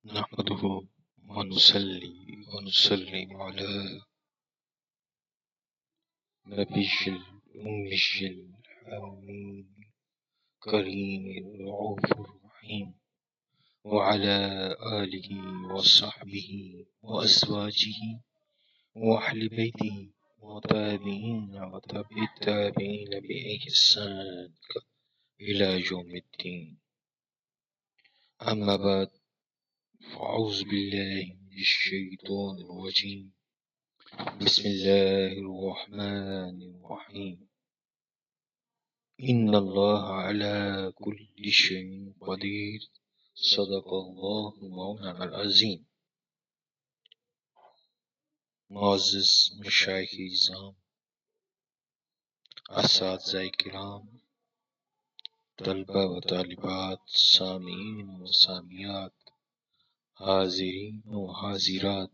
نحمده ونصلي ونسلم على نبي الأمي الحميد الكريم الرؤوف الرحيم وعلى آله وصحبه وأزواجه وأهل بيته وتابعين وتابع التابعين بإحسان إلى يوم الدين. أما بعد، فأعوذ بالله من الشيطان الرجيم. بسم الله الرحمن الرحيم. إن الله على كل شيء قدير. صدق الله مولانا العظیم. معزز مشایخ اعظام، اساتذہ کرام، طلبہ و طالبات، سامعین و سامعات، حاضرین و حاضرات،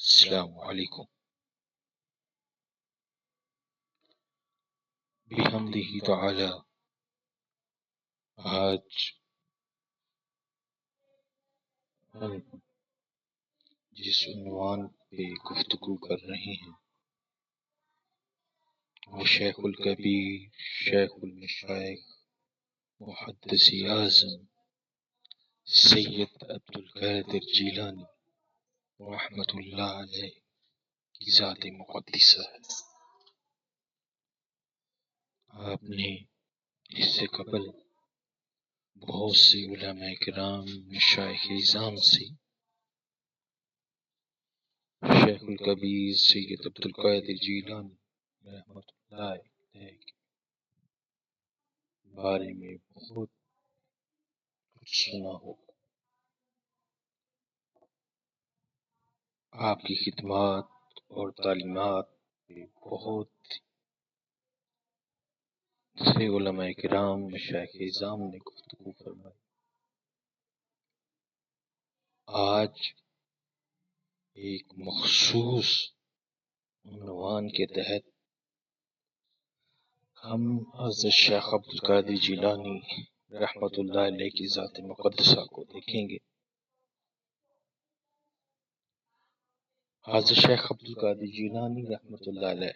السلام علیکم. بحمدہ تعالی آج ہم جس عنوان پہ گفتگو کر رہے ہیں وہ شیخ الکبیر، شیخ المشائخ، محدث اعظم سید عبدالقادر جیلانی رحمت اللہ علیہ کی ذات مقدسہ ہے. آپ نے اس سے قبل بہت سے علماء کرام، مشائخ اعظام سے شیخ الکبیر سید عبدالقادر جیلانی رحمت اللہ علیہ کے بارے میں بہت کچھ سنا ہوگا. آپ کی خدمات اور تعلیمات پہ بہت سے علماء کرام، مشائخ اعظام نے گفتگو فرمائی. آج ایک مخصوص عنوان کے تحت ہم حضرت شیخ عبدالقادر جیلانی رحمت اللہ علیہ کی ذات مقدسہ کو دیکھیں گے. حضرت شیخ عبدالقادر جیلانی رحمت اللہ علیہ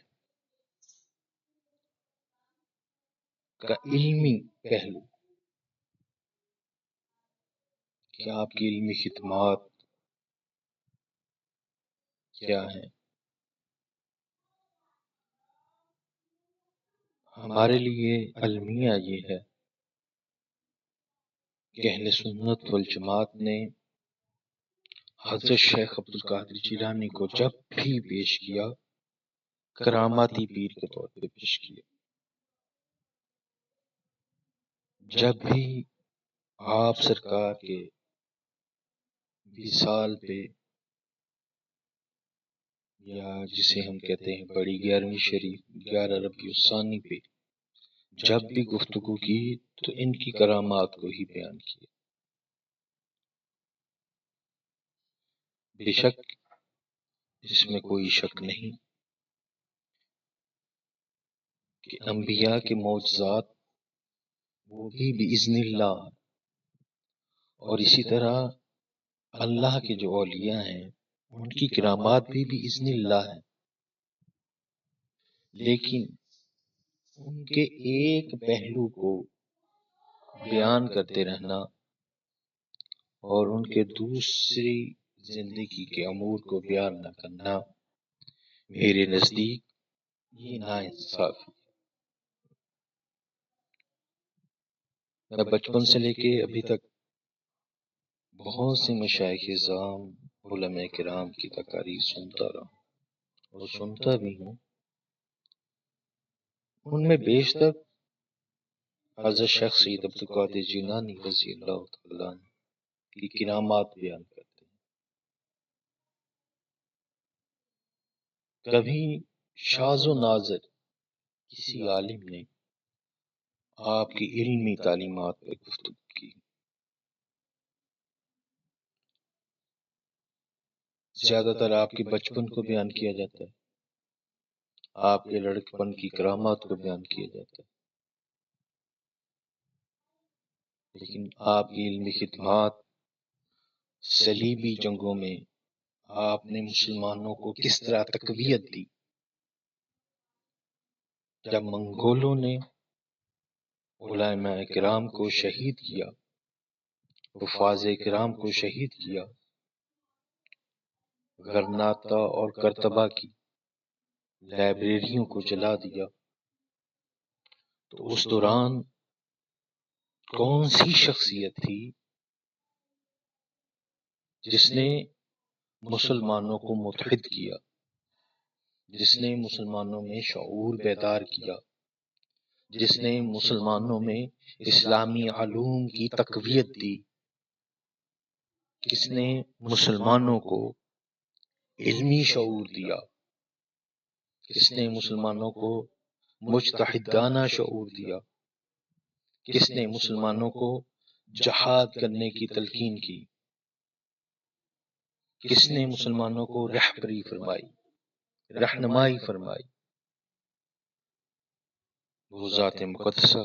کا علمی پہلو، کہ آپ کی علمی خدمات کیا ہیں. ہمارے لیے المیہ یہ ہے کہ اہل سنت والجماعت نے حضرت شیخ عبدالقادر جیلانی کو جب بھی پیش کیا، کراماتی پیر کے طور پہ پیش کیا. جب بھی آپ سرکار کے وصال پہ، یا جسے ہم کہتے ہیں بڑی 11ویں شریف 11 ربیع الثانی پہ جب بھی گفتگو کی تو ان کی کرامات کو ہی بیان کیا. بے شک اس میں کوئی شک نہیں کہ انبیاء کے معجزات وہ بھی بإذن اللہ، اور اسی طرح اللہ کے جو اولیاء ہیں ان کی کرامات بھی بإذن اللہ ہیں. لیکن ان کے ایک پہلو کو بیان کرتے رہنا اور ان کے دوسری زندگی کے امور کو بیان نہ کرنا میرے نزدیک یہ ناانصافی. میں بچپن سے لے کے ابھی تک بہت سے مشائخ اعظام، علماء کرام کی تقاریر سنتا رہا اور سنتا بھی ہوں. ان میں بیشتر حضرت شیخ سید عبدالقادر جیلانی رضی اللہ تعالیٰ عنہ کی کرامات بیان کرتے ہیں. کبھی شاذ و نادر کسی عالم نے آپ کی علمی تعلیمات پر گفتگو کی. زیادہ تر آپ کے بچپن کو بیان کیا جاتا ہے، آپ کے لڑکپن کی کرامات کو بیان کیا جاتا ہے، لیکن آپ کی علمی خدمات صلیبی جنگوں میں آپ نے مسلمانوں کو کس طرح تقویت دی، جب منگولوں نے علماء کرام کو شہید کیا، حفاظ کرام کو شہید کیا، غرناطہ اور کرتبہ کی لائبریریوں کو جلا دیا، تو اس دوران کون سی شخصیت تھی جس نے مسلمانوں کو متحد کیا، جس نے مسلمانوں میں شعور بیدار کیا، جس نے مسلمانوں میں اسلامی علوم کی تقویت دی، کس نے مسلمانوں کو علمی شعور دیا، کس نے مسلمانوں کو مجتہدانہ شعور دیا، کس نے مسلمانوں کو جہاد کرنے کی تلقین کی، کس نے مسلمانوں کو رہبری فرمائی، رہنمائی فرمائی؟ وہ ذات مقدسہ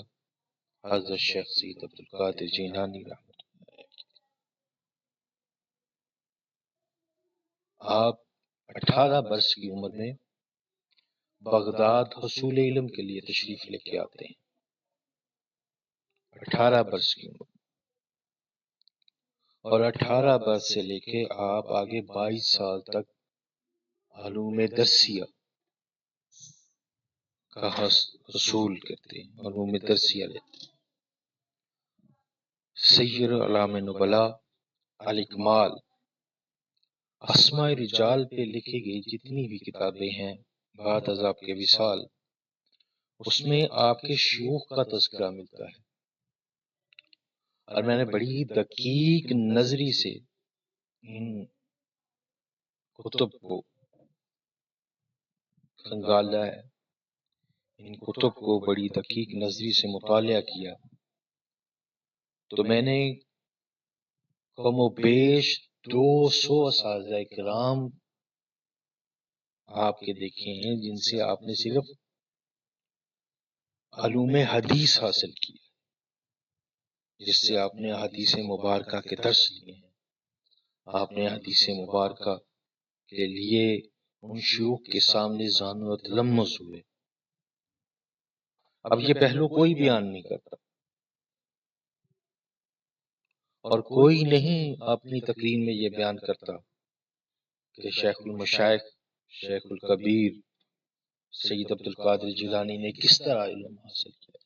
حضرت شیخ سید عبدالقادر جیلانی رحمۃ اللہ علیہ۔ آپ 18 برس کی عمر میں بغداد حصول علم کے لیے تشریف لے کے آتے ہیں، 18 برس کی عمر، اور 18 برس سے لے کے آپ آگے 22 سال تک علوم درسیہ کا حصول کرتے ہیں، علوم درسیہ لیتے ہیں۔ سیر اعلام نبلا، الاکمال، اسماء رجال پہ لکھی گئی جتنی بھی کتابیں ہیں بعد از آپ کے وصال، اس میں آپ کے شیوخ کا تذکرہ ملتا ہے، اور میں نے بڑی دقیق نظری سے ان کتب کو کھنگالا ہے، ان کتب کو بڑی دقیق نظری سے مطالعہ کیا، تو میں نے کم و بیش 200 اساتذہ کرام آپ کے دیکھے ہیں جن سے آپ نے صرف علوم حدیث حاصل کی، جس سے آپ نے حدیث مبارکہ کے درس لیے ہیں، آپ نے حدیث مبارکہ کے لیے ان شیوخ کے سامنے زانو و تلمذ ہوئے۔ اب یہ پہلو کوئی بیان نہیں کرتا، اور کوئی نہیں اپنی تقریر میں یہ بیان کرتا کہ شیخ المشائخ، شیخ الکبیر سید عبدالقادر جیلانی نے کس طرح علم حاصل کیا،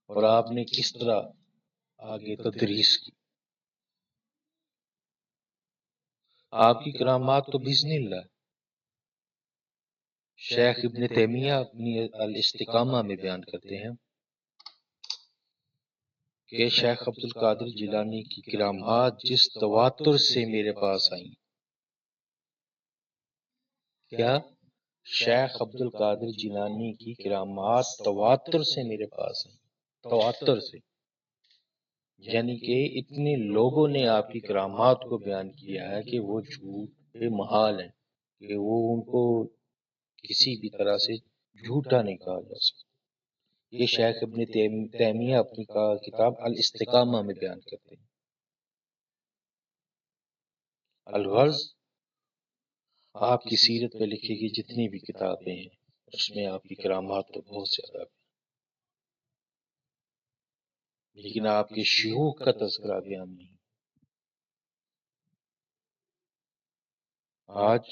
اور آپ نے کس طرح آگے تدریس کی۔ آپ کی کرامات تو باذن اللہ شیخ ابن تیمیہ اپنی الاستقامہ میں بیان کرتے ہیں کہ شیخ عبدالقادر جیلانی کی کرامات جس تواتر سے میرے پاس آئیں، کیا شیخ عبدالقادر جیلانی کی کرامات تواتر سے میرے پاس آئیں، تواتر سے، یعنی کہ اتنے لوگوں نے آپ کی کرامات کو بیان کیا ہے کہ وہ جھوٹ محال ہے، کہ وہ ان کو کسی بھی طرح سے جھوٹا نہیں کہا جا سکتا۔ یہ شیخ ابن تیمیہ اپنی کتاب الاستقامہ میں بیان کرتے ہیں۔ الغرض، آپ کی سیرت پہ لکھی گئی جتنی بھی کتابیں ہیں اس میں آپ کی کرامات تو بہت زیادہ ہیں، لیکن آپ کے شیوخ کا تذکرہ بیان نہیں۔ آج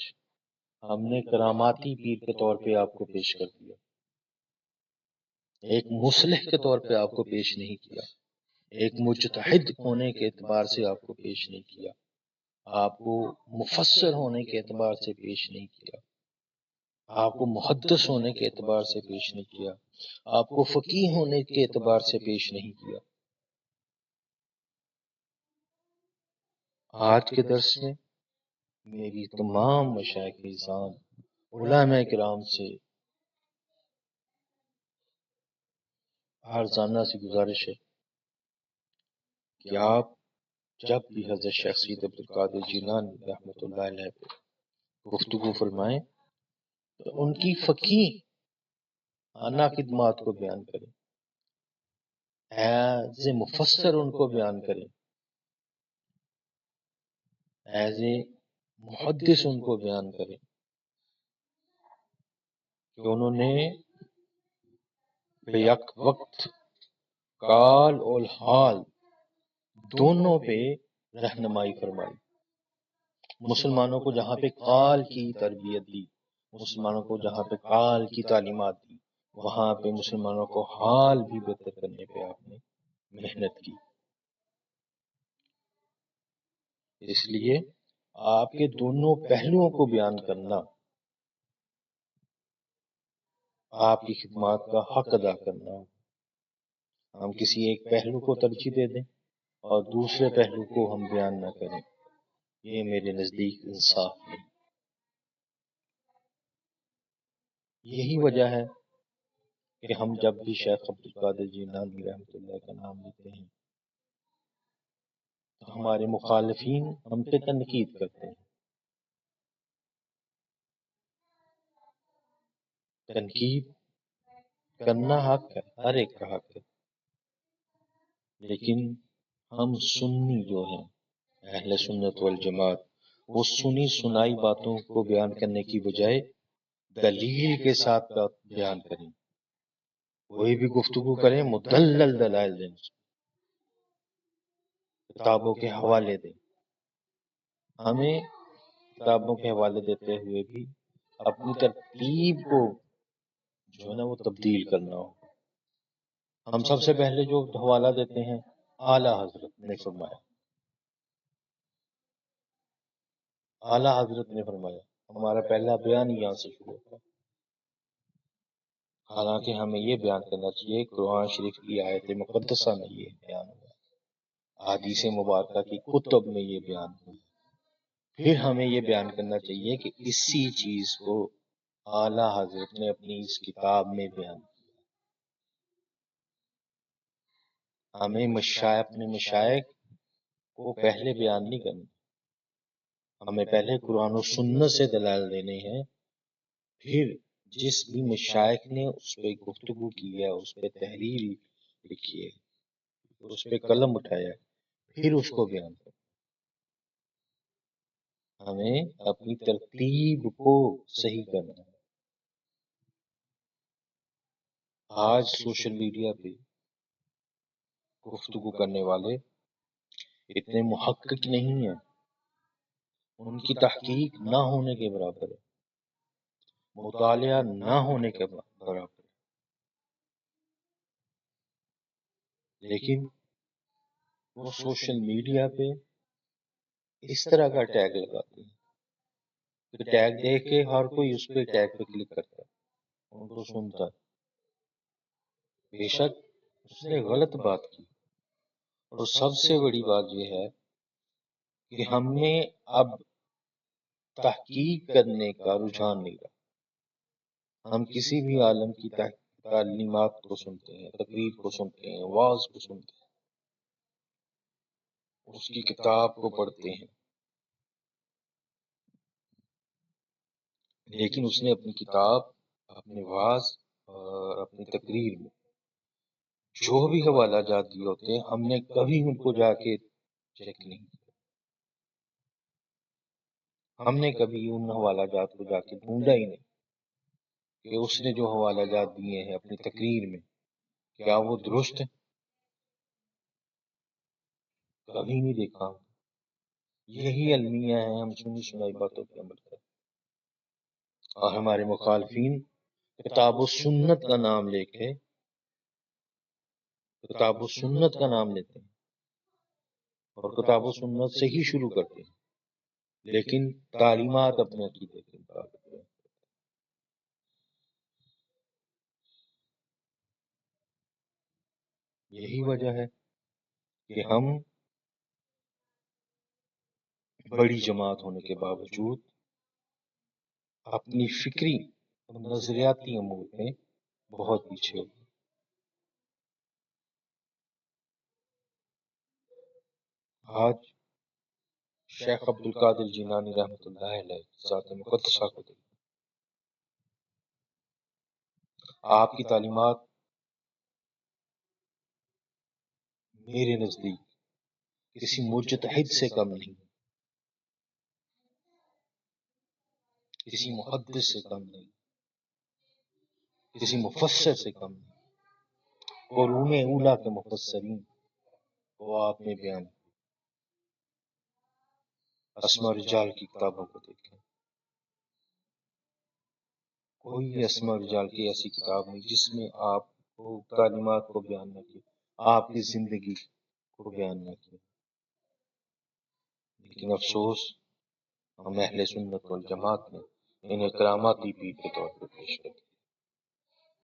ہم نے کراماتی پیر کے طور پہ آپ کو پیش کر دیا، ایک مصلح کے طور پہ آپ کو پیش نہیں کیا، ایک مجتہد ہونے کے اعتبار سے آپ کو پیش نہیں کیا، آپ کو مفسر ہونے کے اعتبار سے پیش نہیں کیا، آپ کو محدث ہونے کے اعتبار سے پیش نہیں کیا، آپ کو فقیہ ہونے کے اعتبار سے پیش نہیں کیا۔ آج کے درس میں میری تمام مشائخ اعظام، علماء کرام سے عارضانہ سی گزارش ہے کہ آپ جب بھی حضرت شیخ سید عبدالقادر جیلانی رحمۃ اللہ علیہ پہ گفتگو فرمائیں تو ان کی فقیہ انا خدمات کو بیان کریں، ایز مفسر ان کو بیان کریں، ایز اے محدث ان کو بیان کریں کہ انہوں نے بیک وقت کال اور حال دونوں پہ رہنمائی فرمائی. مسلمانوں کو جہاں پہ قال کی تربیت دی، مسلمانوں کو جہاں پہ قال کی تعلیمات دی، وہاں پہ مسلمانوں کو حال بھی بہتر کرنے پہ آپ نے محنت کی. اس لیے آپ کے دونوں پہلوؤں کو بیان کرنا آپ کی خدمات کا حق ادا کرنا. ہم کسی ایک پہلو کو ترجیح دے دیں اور دوسرے پہلو کو ہم بیان نہ کریں، یہ میرے نزدیک انصاف نہیں. یہی وجہ ہے کہ ہم جب بھی شیخ عبدالقادر جیلانی رحمۃ اللہ کا نام لیتے ہیں تو ہمارے مخالفین ہم پہ تنقید کرتے ہیں. تنقید کرنا حق ہے، ہر ایک کا حق ہے، لیکن ہم سنی جو ہیں اہل سنت والجماعت، وہ سنی سنائی باتوں کو بیان کرنے کی بجائے دلیل کے ساتھ بیان کریں. کوئی بھی گفتگو کریں مدلل دلائل دیں، کتابوں کے حوالے دیں. ہمیں کتابوں کے حوالے دیتے ہوئے بھی اپنی ترتیب کو جو ہے نا وہ تبدیل کرنا ہو. ہم سب سے پہلے جو حوالہ دیتے ہیں اعلیٰ حضرت نے فرمایا، اعلیٰ حضرت نے فرمایا، ہمارا پہلا بیان یہاں سے شروع ہوتا ہے. حالانکہ ہمیں یہ بیان کرنا چاہیے قرآن شریف کی آیت مقدسہ میں یہ بیان ہوا، احادیث مبارکہ کی کتب میں یہ بیان ہوا. پھر ہمیں یہ بیان کرنا چاہیے کہ اسی چیز کو اعلیٰ حضرت نے اپنی اس کتاب میں بیان کیا. ہمیں اپنے مشائخ کو پہلے بیان نہیں کرنا، ہمیں پہلے قرآن و سنت سے دلائل دینے ہیں. پھر جس بھی مشائخ نے اس پہ گفتگو کی ہے، اس پہ تحریر لکھی ہے، اس پہ قلم اٹھایا، پھر اس کو بیان کرنا. ہمیں اپنی ترتیب کو صحیح کرنا ہے. آج سوشل میڈیا پہ گفتگو کرنے والے اتنے محقق نہیں ہیں، ان کی تحقیق نہ ہونے کے برابر ہے، مطالعہ نہ ہونے کے برابر ہے. لیکن وہ سوشل میڈیا پہ اس طرح کا ٹیگ لگاتے ہیں کہ ٹیگ دیکھ کے ہر کوئی اس پہ ٹیگ پہ کلک کرتا ہے، ان کو سنتا ہے. بے شک اس نے غلط بات کی، اور سب سے بڑی بات یہ ہے کہ ہم نے اب تحقیق کرنے کا رجحان نہیں رہا. ہم کسی بھی عالم کی تعلیمات کو سنتے ہیں، تقریر کو سنتے ہیں، واعظ کو سنتے ہیں، اس کی کتاب کو پڑھتے ہیں، لیکن اس نے اپنی کتاب، اپنے واعظ اور اپنی تقریر میں جو بھی حوالہ جات دیے ہوتے ہیں، ہم نے کبھی ان کو جا کے چیک نہیں کیا. ہم نے کبھی ان حوالہ جات کو جا کے ڈھونڈا ہی نہیں کہ اس نے جو حوالہ جات دیے ہیں اپنی تقریر میں کیا وہ درست ہے. کبھی نہیں دیکھا. یہی المیہ ہے، ہم سنی سنائی باتوں پہ عمل کریں. اور ہمارے مخالفین کتاب و سنت کا نام لے کے کتاب و سنت کا نام لیتے ہیں اور کتاب و سنت سے ہی شروع کرتے ہیں، لیکن تعلیمات اپنے عقیدے کے مطابق ہیں. یہی وجہ ہے کہ ہم بڑی جماعت ہونے کے باوجود اپنی فکری اور نظریاتی امور میں بہت پیچھے ہو. آج شیخ عبدالقادر جیلانی رحمۃ اللہ علیہ ذات مقدسہ کو دیکھ، آپ کی تعلیمات میرے نزدیک کسی مجتہد سے کم نہیں. کسی محدث سے کم نہیں، کسی مفسر سے کم نہیں، قرون اولا کے مفسرین کو آپ نے بیان کیا۔ اسماء رجال کی کتابوں کو دیکھیں، کوئی اسماء رجال کی ایسی کتاب نہیں جس میں آپ کو تعلیمات کو بیان نہ کیا، آپ کی زندگی کو بیان نہ کیا۔ لیکن افسوس، ہم اہل سنت والجماعت نے انہیں کراماتی پیر کے طور پر پیش کر دیا۔